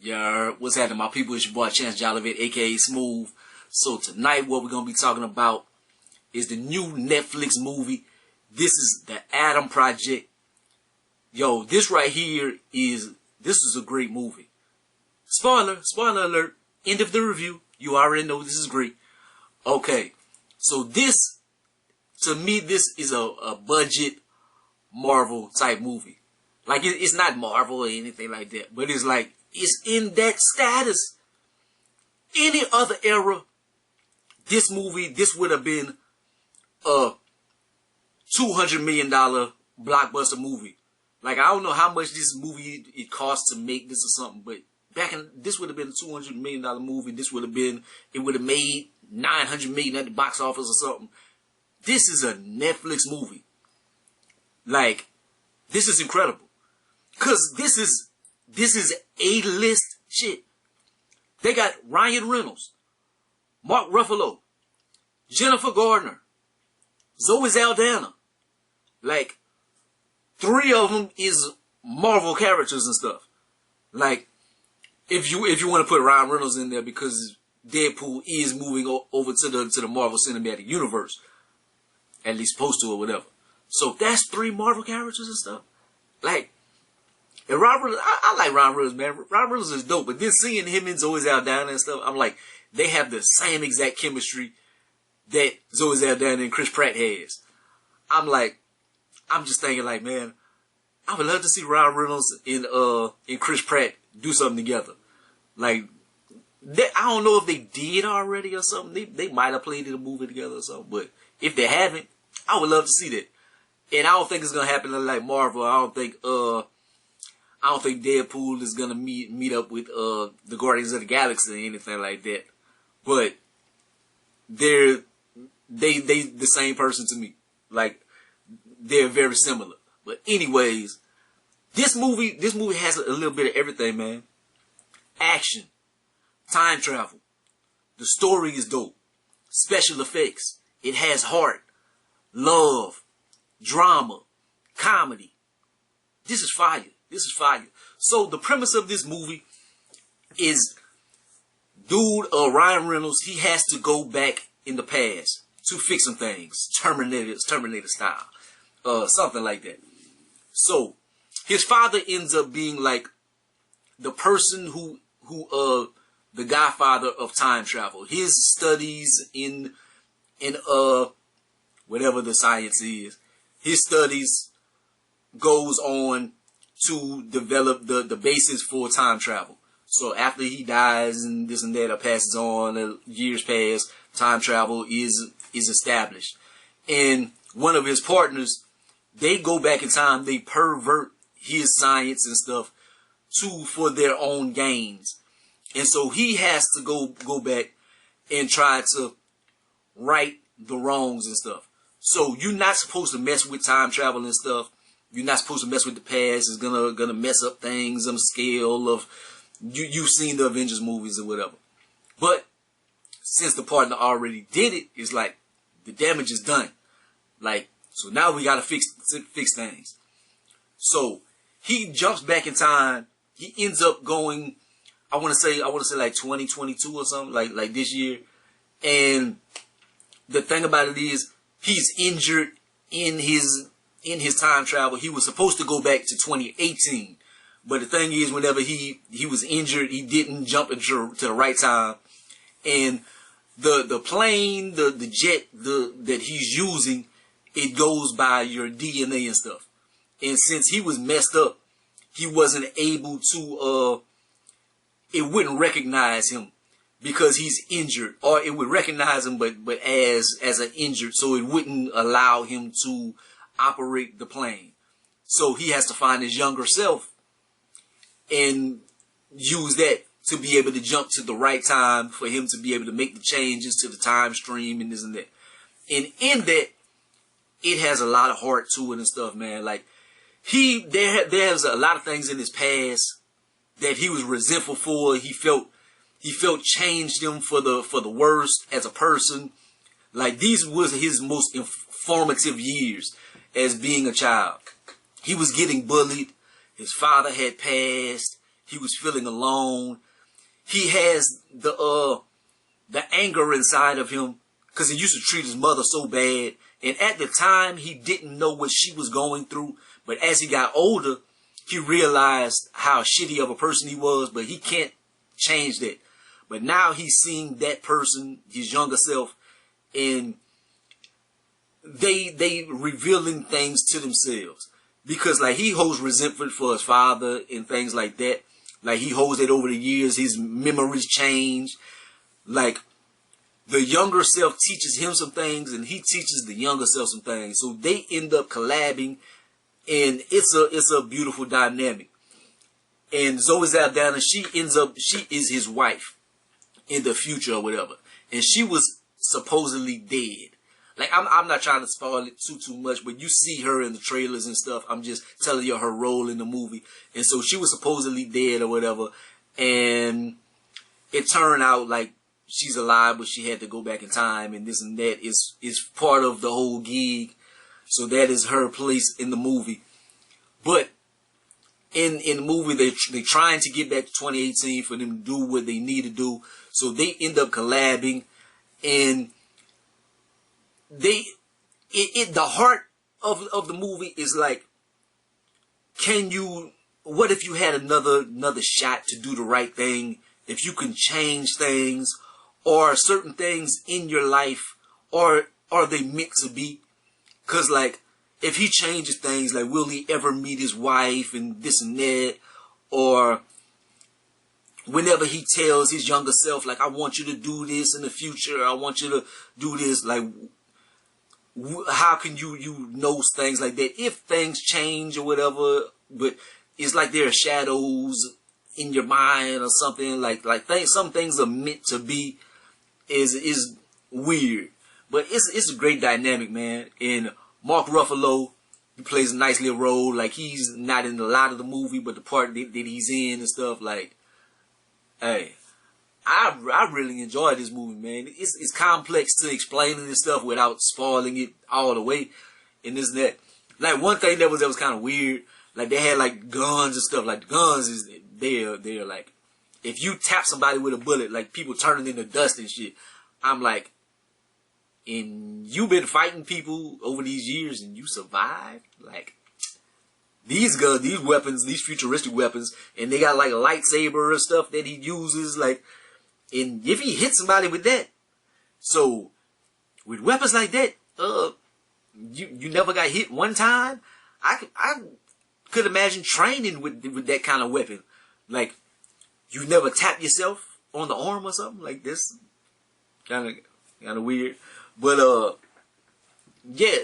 Yeah, what's happening, my people? It's your boy ChanceJolivette, aka Smooth. So tonight, what we're gonna be talking about is the new Netflix movie. This is the Adam Project. Yo, this right here is a great movie. Spoiler alert. End of the review. You already know this is great. Okay, so this, to me, this is a budget Marvel type movie. Like it's not Marvel or anything like that, but it's like it's in that status. Any other era, this would have been a $200 million blockbuster movie. Like, I don't know how much this movie it cost to make this or something, but this would have been a $200 million movie. It would have made $900 million at the box office or something. This is a Netflix movie. Like, this is incredible. Cause this is A-list shit. They got Ryan Reynolds, Mark Ruffalo, Jennifer Gardner, Zoe Saldana. Like, 3 of them is Marvel characters and stuff. Like, if you want to put Ryan Reynolds in there because Deadpool is moving over to the Marvel Cinematic Universe, at least supposed to or whatever. So that's 3 Marvel characters and stuff. Like, and Ryan Reynolds, I like Ryan Reynolds, man. Ryan Reynolds is dope, but then seeing him and Zoe Saldana and stuff, I'm like, they have the same exact chemistry that Zoe Saldana and Chris Pratt has. I'm just thinking like, man, I would love to see Ryan Reynolds and Chris Pratt do something together. Like, I don't know if they did already or something. They might have played in a movie together or something, but if they haven't, I would love to see that. And I don't think it's gonna happen like Marvel. I don't think Deadpool is gonna meet up with the Guardians of the Galaxy or anything like that. But they the same person to me. Like, they're very similar. But anyways, this movie has a little bit of everything, man. Action, time travel, the story is dope, special effects, it has heart, love, drama, comedy. This is fire. This is fire. So the premise of this movie is, dude, Ryan Reynolds, he has to go back in the past to fix some things, Terminator style, something like that. So his father ends up being like the person who the godfather of time travel. His studies in whatever the science is, his studies goes on to develop the basis for time travel. So after he dies and this and that, or passes on, years pass, time travel is established. And one of his partners, they go back in time, they pervert his science and stuff for their own gains. And so he has to go back and try to right the wrongs and stuff. So you're not supposed to mess with time travel and stuff. You're not supposed to mess with the past. It's gonna mess up things on the scale of you've seen the Avengers movies or whatever. But since the partner already did it, it's like the damage is done. Like, so now we gotta fix things. So he jumps back in time. He ends up going, I want to say like 2022 or something, like this year. And the thing about it is, he's injured in his time travel. He was supposed to go back to 2018, but the thing is, whenever he was injured, he didn't jump into the right time. And the plane, the jet that he's using, it goes by your DNA and stuff. And since he was messed up, he wasn't able to, it wouldn't recognize him because he's injured, or it would recognize him, but as an injured, so it wouldn't allow him to operate the plane. So he has to find his younger self and use that to be able to jump to the right time for him to be able to make the changes to the time stream and this and that. And in that, it has a lot of heart to it and stuff, man. Like, there's a lot of things in his past that he was resentful for. He felt changed him for the worse as a person. Like, these was his most formative years as being a child. He was getting bullied. His father had passed. He was feeling alone. He has the anger inside of him because he used to treat his mother so bad. And at the time, he didn't know what she was going through. But as he got older, he realized how shitty of a person he was, but he can't change that. But now he's seeing that person, his younger self, and they revealing things to themselves. Because like he holds resentment for his father and things like that. Like he holds it over the years, his memories change. Like the younger self teaches him some things and he teaches the younger self some things. So they end up collabing, and it's a beautiful dynamic. And Zoe Saldana, she is his wife in the future or whatever. And she was supposedly dead. Like, I'm not trying to spoil it too much, but you see her in the trailers and stuff. I'm just telling you her role in the movie. And so she was supposedly dead or whatever. And it turned out like she's alive, but she had to go back in time, and this and that is part of the whole gig. So that is her place in the movie. But in the movie, they're trying to get back to 2018 for them to do what they need to do. So they end up collabing, and the heart of the movie is like, what if you had another shot to do the right thing? If you can change things, or certain things in your life, or are they meant to be? Cause like, if he changes things, like will he ever meet his wife and this and that? Or whenever he tells his younger self, like, I want you to do this in the future, I want you to do this, like, how can you know things like that? If things change or whatever, but it's like there are shadows in your mind or something, like some things are meant to be, is weird. But it's a great dynamic, man. And Mark Ruffalo, he plays a nice little role. Like, he's not in a lot of the movie, but the part that he's in and stuff, like, hey, I really enjoy this movie, man. It's complex to explain and stuff without spoiling it all the way. And this and that. Like, one thing that was kind of weird, like, they had like guns and stuff. Like, the guns is they're like, if you tap somebody with a bullet, like, people turning into dust and shit. I'm like, and you've been fighting people over these years and you survived? Like, these guns, these weapons, these futuristic weapons, and they got like a lightsaber and stuff that he uses, like, and if he hits somebody with that, so with weapons like that, you never got hit one time. I could imagine training with that kind of weapon. Like, you never tap yourself on the arm or something like this. Kind of weird. But yeah,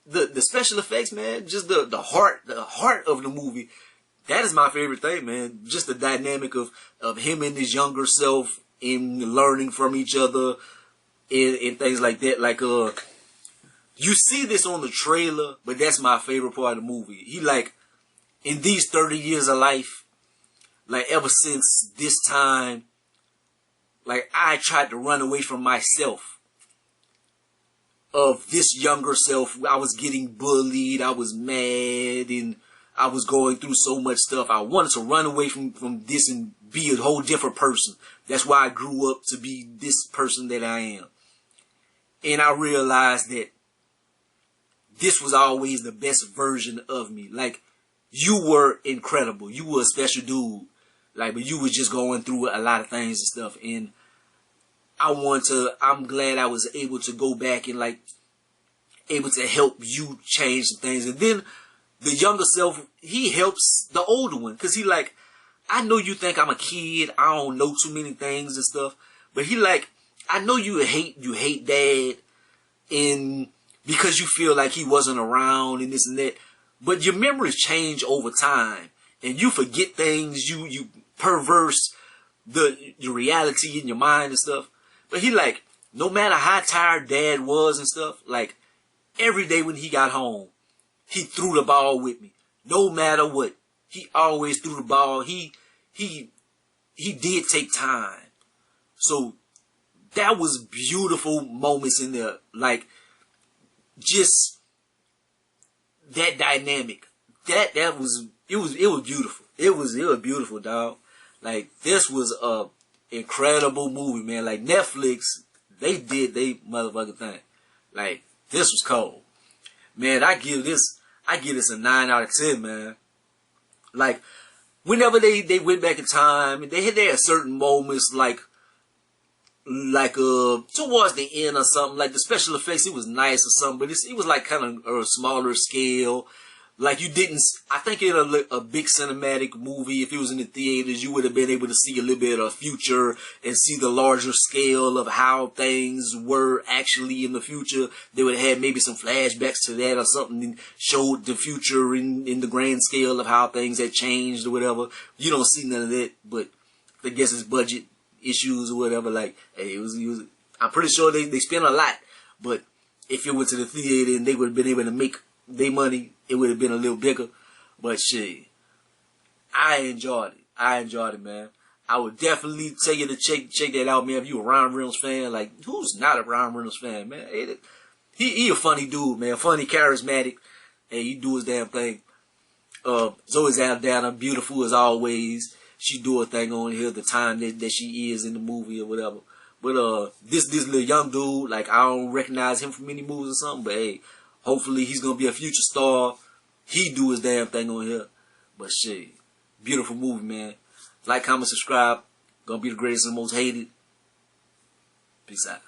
the special effects, man, just the heart of the movie, that is my favorite thing, man. Just the dynamic of him and his younger self in learning from each other and things like that. Like, you see this on the trailer, but that's my favorite part of the movie. He, like, in these 30 years of life, like, ever since this time, like, I tried to run away from myself. Of this younger self, I was getting bullied, I was mad, and I was going through so much stuff. I wanted to run away from this and be a whole different person. That's why I grew up to be this person that I am. And I realized that this was always the best version of me. Like, you were incredible. You were a special dude. Like, but you were just going through a lot of things and stuff. And I'm glad I was able to go back and, like, able to help you change some things. And then the younger self, he helps the older one. Cause he like, I know you think I'm a kid. I don't know too many things and stuff. But he like, I know you hate dad. And because you feel like he wasn't around and this and that. But your memories change over time. And you forget things. You perverse your reality in your mind and stuff. But he like, no matter how tired dad was and stuff, like, every day when he got home, he threw the ball with me. No matter what. He always threw the ball. He did take time. So that was beautiful moments in there. Like, just that dynamic. It was beautiful. It was beautiful, dog. Like, this was a incredible movie, man. Like, Netflix, they did they motherfucking thing. Like, this was cold. Man, I give this a 9 out of 10, man. Like, whenever they went back in time, they had certain moments, like towards the end or something, like the special effects, it was nice or something, but it was like kind of a smaller scale. Like, you didn't, I think in a big cinematic movie, if it was in the theaters, you would have been able to see a little bit of future and see the larger scale of how things were actually in the future. They would have had maybe some flashbacks to that or something and showed the future in the grand scale of how things had changed or whatever. You don't see none of that, but I guess it's budget issues or whatever. Like, hey, it was I'm pretty sure they spent a lot, but if it went to the theater and they would have been able to make their money, it would have been a little bigger. But shit, I enjoyed it, man. I would definitely tell you to check that out, man. If you a Ryan Reynolds fan, like, who's not a Ryan Reynolds fan, man? He a funny dude, man. Funny, charismatic, and he do his damn thing. Zoe Saldana, beautiful as always. She do her thing on here the time that she is in the movie or whatever. But this little young dude, like, I don't recognize him from any movies or something, but hey, hopefully he's gonna be a future star. He do his damn thing on here. But shit, beautiful movie, man. Like, comment, subscribe. Gonna be the greatest and most hated. Peace out.